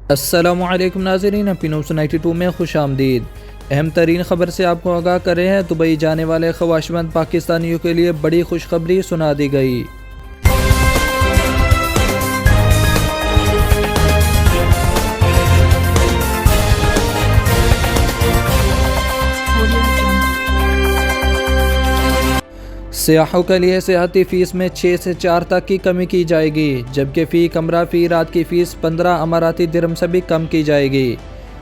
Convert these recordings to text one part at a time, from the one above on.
السلام علیکم ناظرین، پی نیوز 92 میں خوش آمدید۔ اہم ترین خبر سے آپ کو آگاہ کر رہے ہیں۔ دبئی جانے والے خواہشمند پاکستانیوں کے لیے بڑی خوشخبری سنا دی گئی۔ سیاحوں کے لیے سیاحتی فیس میں 6 سے 4 تک کی کمی کی جائے گی، جبکہ فی کمرہ فی رات کی فیس 15 اماراتی درہم سے بھی کم کی جائے گی۔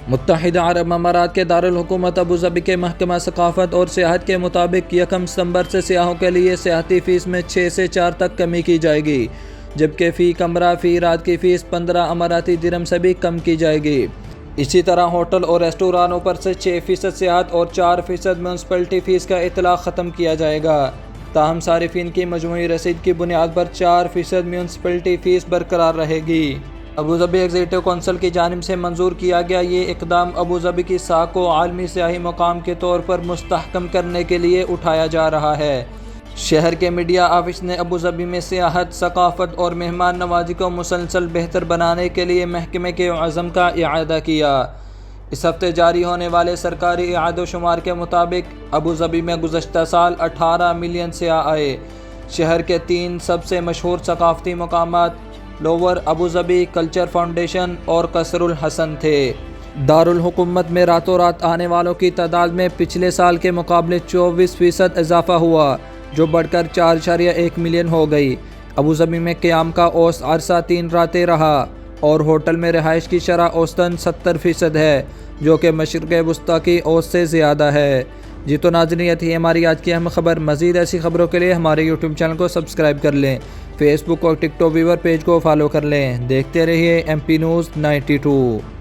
متحدہ عرب امارات کے دارالحکومت ابوظبی کے محکمہ ثقافت اور سیاحت کے مطابق 1 ستمبر سے سیاحوں کے لیے سیاحتی فیس میں 6 سے 4 تک کمی کی جائے گی، جبکہ فی کمرہ فی رات کی فیس 15 اماراتی درہم سے بھی کم کی جائے گی۔ اسی طرح ہوٹل اور ریسٹورانوں پر سے 6% سیاحت اور 4% میونسپلٹی فیس کا اطلاق ختم کیا جائے گا، تاہم صارفین کی مجموعی رسید کی بنیاد پر 4% میونسپلٹی فیس برقرار رہے گی۔ ابوظبی ایگزیکٹو کونسل کی جانب سے منظور کیا گیا یہ اقدام ابوظبی کی ساکھ کو عالمی سیاحی مقام کے طور پر مستحکم کرنے کے لیے اٹھایا جا رہا ہے۔ شہر کے میڈیا آفس نے ابوظبی میں سیاحت، ثقافت اور مہمان نوازی کو مسلسل بہتر بنانے کے لیے محکمے کے عزم کا اعادہ کیا۔ اس ہفتے جاری ہونے والے سرکاری اعادہ و شمار کے مطابق ابوظبی میں گزشتہ سال 18 ملین سیاح آئے۔ شہر کے 3 سب سے مشہور ثقافتی مقامات لوور ابوظبی کلچر فاؤنڈیشن اور قصر الحسن تھے۔ دارالحکومت میں راتوں رات آنے والوں کی تعداد میں پچھلے سال کے مقابلے 24% اضافہ ہوا، جو بڑھ کر 4.1 ملین ہو گئی۔ ابوظبی میں قیام کا اوسط عرصہ 3 راتیں رہا اور ہوٹل میں رہائش کی شرح اوسطاً 70% ہے، جو کہ مشرق وسطیٰ کی اوسط سے زیادہ ہے۔ جی تو ناظرین، یہ تھی ہماری آج کی اہم خبر۔ مزید ایسی خبروں کے لیے ہمارے یوٹیوب چینل کو سبسکرائب کر لیں، فیس بک اور ٹک ٹاک ویور پیج کو فالو کر لیں۔ دیکھتے رہیے MP نیوز 92۔